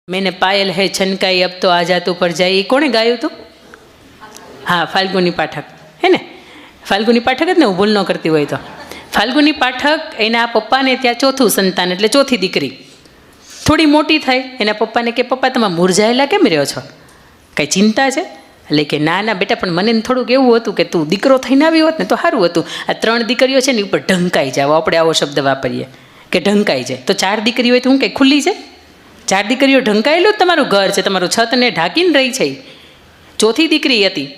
मैंने पायल है छनकाई अब तो आजा तू पर जाए, એ કોણે ગાયું હતું? હા, ફાલ્ગુની પાઠક, હે ને? ફાલ્ગુની પાઠક જ ને, હું ભૂલ ન કરતી હોય તો. ફાલ્ગુની પાઠક એના પપ્પાને ત્યાં ચોથું સંતાન, એટલે ચોથી દીકરી. થોડી મોટી થાય, એના પપ્પાને કે પપ્પા તમે મુરઝાયેલા કેમ રહ્યો છો, કંઈ ચિંતા છે? એટલે કે ના ના બેટા, પણ મને થોડુંક એવું હતું કે તું દીકરો થઈને આવી હોત ને તો સારું હતું. આ 3 દીકરીઓ છે ને ઉપર ઢંકાઈ જાવ, આપણે આવો શબ્દ વાપરીએ કે ઢંકાઈ જાય. તો 4 દીકરીઓ હોય તો હું કંઈ ખુલ્લી છે? 4 દીકરીઓ ઢંકાયેલું જ તમારું ઘર છે, તમારું છતને ઢાંકીને રહી છે. ચોથી દીકરી હતી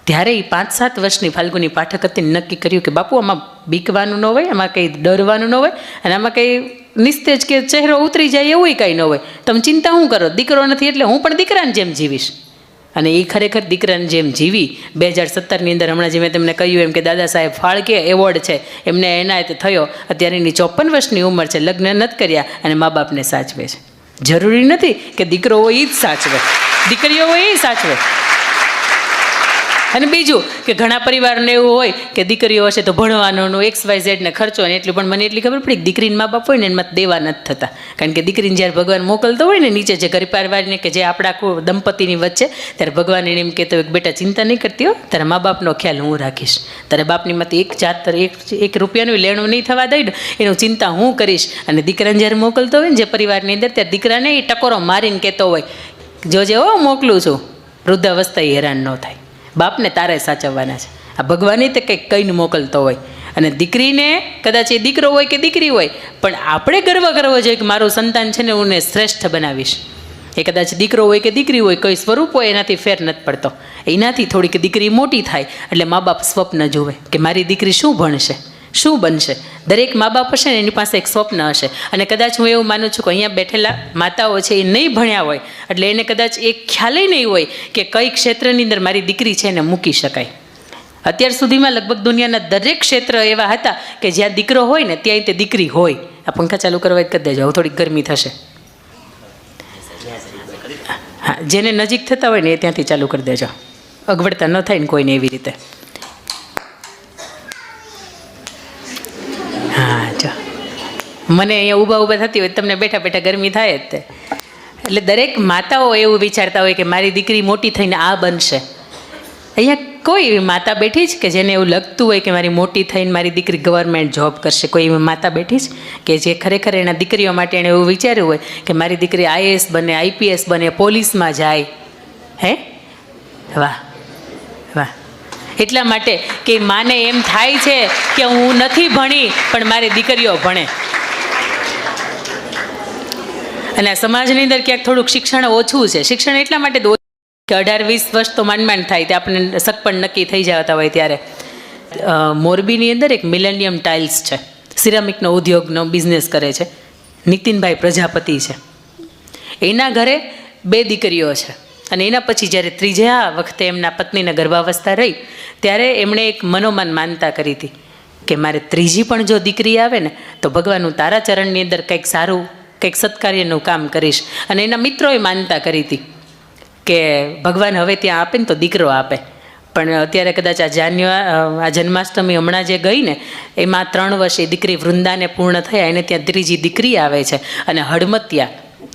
ત્યારે એ 5-7 વર્ષની ફાલ્ગુની પાઠક હતી, નક્કી કર્યું કે બાપુ આમાં બીકવાનું ન હોય, આમાં કંઈ ડરવાનું ન હોય, અને આમાં કંઈ નિસ્તેજ કે ચહેરો ઉતરી જાય એવું કંઈ ન હોય. તમે ચિંતા શું કરો, દીકરો નથી એટલે હું પણ દીકરાની જેમ જીવીશ. અને એ ખરેખર દીકરાની જેમ જીવી. 2017ની અંદર હમણાં જે મેં તમને કહ્યું એમ કે દાદા સાહેબ ફાળકે એવોર્ડ છે એમને એનાયત થયો. અત્યારે એની 54 વર્ષની ઉંમર છે, લગ્ન નથી કર્યા અને મા બાપને સાચવે છે. જરૂરી નથી કે દીકરો હોય એ જ સાચવે, દીકરીઓ હોય એ સાચવે. અને બીજું કે ઘણા પરિવારને એવું હોય કે દીકરીઓ હશે તો ભણવાનો XYZ ને ખર્ચો ને એટલું, પણ મને એટલી ખબર પડી કે દીકરીને મા બાપ હોય ને એમાં દેવા નથી થતા. કારણ કે દીકરીને જ્યારે ભગવાન મોકલતો હોય ને નીચે જે પરિવારને કે જે આપણા આખું દંપતીની વચ્ચે, ત્યારે ભગવાન એને એમ કહેતો હોય કે બેટા ચિંતા નહીં કરતી હો, તારા મા બાપનો ખ્યાલ હું રાખીશ, તારા બાપની માંથી એક રૂપિયાનું લેણું નહીં થવા દઈ ને એનું ચિંતા હું કરીશ. અને દીકરાને જ્યારે મોકલતો હોય ને જે પરિવારની અંદર, ત્યારે દીકરાને એ ટકોરો મારીને કહેતો હોય જોજે હો મોકલું છું, વૃદ્ધાવસ્થા હેરાન ન થાય, બાપને તારે સાચવવાના છે. આ ભગવાને તે કંઈક કહીને મોકલતો હોય. અને દીકરીને કદાચ એ દીકરો હોય કે દીકરી હોય, પણ આપણે ગર્વ કરવો જોઈએ કે મારું સંતાન છે ને હું શ્રેષ્ઠ બનાવીશ. એ કદાચ દીકરો હોય કે દીકરી હોય, કોઈ સ્વરૂપ હોય એનાથી ફેર નથી પડતો. એનાથી થોડીક દીકરી મોટી થાય એટલે મા બાપ સ્વપ્ન જુએ કે મારી દીકરી શું ભણશે, શું બનશે. દરેક મા બાપ હશે ને એની પાસે એક સ્વપ્ન હશે. અને કદાચ હું એવું માનું છું કે અહીંયા બેઠેલા માતાઓ છે એ નહીં ભણ્યા હોય, એટલે એને કદાચ એક ખ્યાલે નહીં હોય કે કઈ ક્ષેત્રની અંદર મારી દીકરી છે એને મૂકી શકાય. અત્યાર સુધીમાં લગભગ દુનિયાના દરેક ક્ષેત્ર એવા હતા કે જ્યાં દીકરો હોય ને ત્યાં તે દીકરી હોય. આ પંખા ચાલુ કરવા જ કરી દેજો, હવે થોડીક ગરમી થશે. હા, જેને નજીક થતા હોય ને એ ત્યાંથી ચાલુ કરી દેજો, અગવડતા ન થાય ને કોઈને એવી રીતે. હા, જો મને અહીંયા ઊભા થતી હોય, તમને બેઠા બેઠા ગરમી થાય જ તે. એટલે દરેક માતાઓ એવું વિચારતા હોય કે મારી દીકરી મોટી થઈને આ બનશે. અહીંયા કોઈ એવી માતા બેઠી જ કે જેને એવું લગતું હોય કે મારી મોટી થઈને મારી દીકરી ગવર્મેન્ટ જોબ કરશે? કોઈ એવી માતા બેઠી જ કે જે ખરેખર એના દીકરીઓ માટે એણે એવું વિચાર્યું હોય કે મારી દીકરી IAS બને, IPS બને, પોલીસમાં જાય? હે વાહ વાહ. એટલા માટે કે માને એમ થાય છે કે હું નથી ભણી પણ મારી દીકરીઓ ભણે. અને આ સમાજની અંદર ક્યાંક થોડુંક શિક્ષણ ઓછું છે. શિક્ષણ એટલા માટે કે 18-20 વર્ષ તો માંડ થાય તે આપણને સગપણ નક્કી થઈ જતા હોય. ત્યારે મોરબીની અંદર એક મિલેનિયમ ટાઇલ્સ છે, સિરામિકનો ઉદ્યોગનો બિઝનેસ કરે છે, નીતિનભાઈ પ્રજાપતિ છે. એના ઘરે 2 દીકરીઓ છે. અને એના પછી જ્યારે ત્રીજા વખતે એમના પત્નીને ગર્ભાવસ્થા રહી ત્યારે એમણે એક મનોમન માનતા કરી હતી કે મારે ત્રીજી પણ જો દીકરી આવે ને તો ભગવાન હું તારા ચરણની અંદર કંઈક સારું, કંઈક સત્કાર્યનું કામ કરીશ. અને એના મિત્રોએ માનતા કરી હતી કે ભગવાન હવે ત્યાં આપે ને તો દીકરો આપે. પણ અત્યારે કદાચ આ જન્માષ્ટમી હમણાં જે ગઈ ને એમાં 3 વર્ષે દીકરી વૃંદાને પૂર્ણ થયા, એને ત્યાં ત્રીજી દીકરી આવે છે. અને હડમતિયા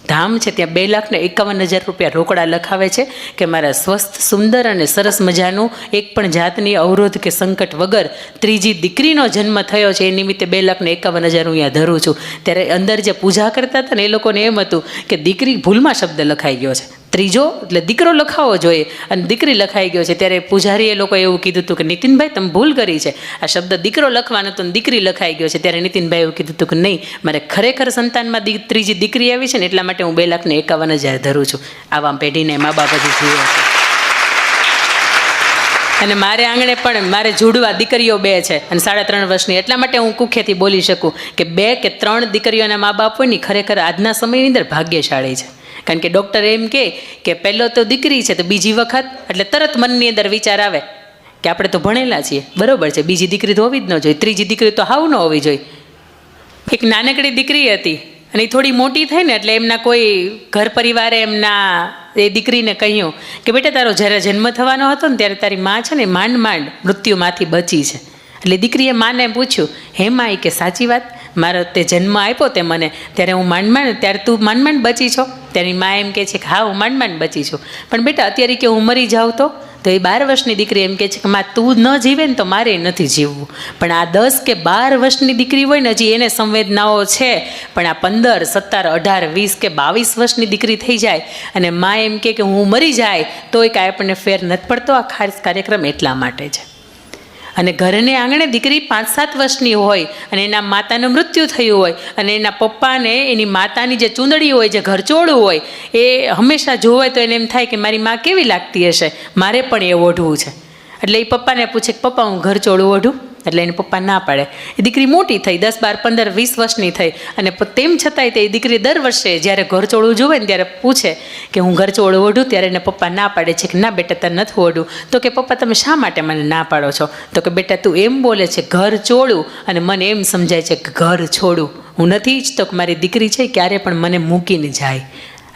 ધામ છે ત્યાં 2,51,000 રૂપિયા રોકડા લખાવે છે કે મારા સ્વસ્થ, સુંદર અને સરસ મજાનું એક પણ જાતની અવરોધ કે સંકટ વગર ત્રીજી દીકરીનો જન્મ થયો છે. એ નિમિત્તે 2,51,000 હું અહીંયા ધરું છું. ત્યારે અંદર જે પૂજા કરતા હતા ને એ લોકોને એમ હતું કે દીકરી ભૂલમાં શબ્દ લખાઈ ગયો છે, ત્રીજો એટલે દીકરો લખાવો જોઈએ અને દીકરી લખાઈ ગયો છે. ત્યારે પૂજારી એ લોકો એવું કીધું હતું કે નીતિનભાઈ તમે ભૂલ કરી છે, આ શબ્દ દીકરો લખવાનો હતો ને દીકરી લખાઈ ગયો છે. ત્યારે નીતિનભાઈ એવું કીધું હતું કે નહીં, મારે ખરેખર સંતાનમાં ત્રીજી દીકરી આવી છે ને એટલા માટે હું 2,51,000 ધરું છું. આવા પેઢીને મા બાપ જ જીવે છે. અને મારે આંગણે પણ મારે જોડવા દીકરીઓ 2 છે અને 3.5 વર્ષની. એટલા માટે હું કુખ્યાથી બોલી શકું કે 2 કે 3 દીકરીઓના મા બાપ હોય ને ખરેખર આજના સમયની અંદર ભાગ્યશાળી છે. કારણ કે ડૉક્ટર એમ કે પહેલો તો દીકરી છે તો બીજી વખત એટલે તરત મનની અંદર વિચાર આવે કે આપણે તો ભણેલા છીએ, બરાબર છે, બીજી દીકરી તો હોવી જ ન જોઈએ, ત્રીજી દીકરી તો હાવ ન હોવી જોઈએ. એક નાનકડી દીકરી હતી અને એ થોડી મોટી થઈ ને એટલે એમના કોઈ ઘર પરિવારે એમના એ દીકરીને કહ્યું કે બેટા તારો જ્યારે જન્મ થવાનો હતો ને ત્યારે તારી માં છે ને માંડ મૃત્યુમાંથી બચી છે. એટલે દીકરીએ માને પૂછ્યું, હે માં, એ કે સાચી વાત? મારો તે જન્મ આપ્યો તે મને, ત્યારે હું માંડ ત્યારે તું માંડ બચી છો. ત્યારે મા એમ કહે છે કે હા હું માંડ બચી છું, પણ બેટા અત્યારે કે હું મરી જાઉં તો એ 12 વર્ષની દીકરી એમ કહે છે કે માં તું ન જીવે ને તો મારે નથી જીવવું. પણ આ 10 કે 12 વર્ષની દીકરી હોય ને હજી એને સંવેદનાઓ છે, પણ આ 15, 17, 18, 20 કે 22 વર્ષની દીકરી થઈ જાય અને મા એમ કે હું મરી જાય તોય કાંઈ આપણને ફેર નથી પડતો. આ ખાસ કાર્યક્રમ એટલા માટે છે. અને ઘરને આંગણે દીકરી 5-7 વર્ષની હોય અને એના માતાનું મૃત્યુ થયું હોય અને એના પપ્પાને એની માતાની જે ચૂંદડી હોય, જે ઘરચોળું હોય, એ હંમેશા જોવે તો એને એમ થાય કે મારી માં કેવી લાગતી હશે, મારે પણ એ ઓઢવું છે. એટલે એ પપ્પાને પૂછે કે પપ્પા હું ઘરચોળું ઓઢું? એટલે એને પપ્પા ના પાડે. એ દીકરી મોટી થઈ 10, 12, 15, 20 વર્ષની થઈ અને તેમ છતાંય તે દીકરી દર વર્ષે જ્યારે ઘરચોળું જોવે ને ત્યારે પૂછે કે હું ઘરચોળું ઓઢું? ત્યારે એને પપ્પા ના પાડે છે કે ના બેટા તને નથી ઓઢું. તો કે પપ્પા તમે શા માટે મને ના પાડો છો? તો કે બેટા તું એમ બોલે છે ઘરચોળું અને મને એમ સમજાય છે કે ઘર છોડું. હું નથી ઈચ્છતો કે મારી દીકરી છે ક્યારે પણ મને મૂકીને જાય.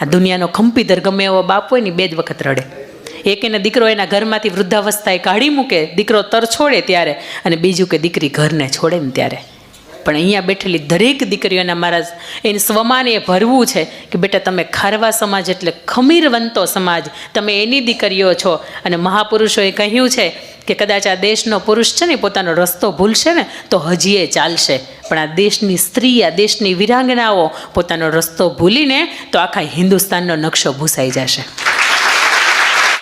આ દુનિયાનો ખંપીદર ગમે એવો બાપ હોય ને 2 જ વખત રડે. એક એને દીકરો એના ઘરમાંથી વૃદ્ધાવસ્થાએ કાઢી મૂકે, દીકરો તર છોડે ત્યારે, અને બીજું કે દીકરી ઘરને છોડે ને ત્યારે. પણ અહીંયા બેઠેલી દરેક દીકરીઓના મારા એને સ્વમાન એ ભરવું છે કે બેટા તમે ખારવા સમાજ એટલે ખમીરવંતો સમાજ, તમે એની દીકરીઓ છો. અને મહાપુરુષોએ કહ્યું છે કે કદાચ આ દેશનો પુરુષ છે ને પોતાનો રસ્તો ભૂલશે ને તો હજી એ ચાલશે, પણ આ દેશની સ્ત્રી, આ દેશની વીરાંગનાઓ પોતાનો રસ્તો ભૂલીને તો આખા હિન્દુસ્તાનનો નકશો ભૂસાઈ જશે.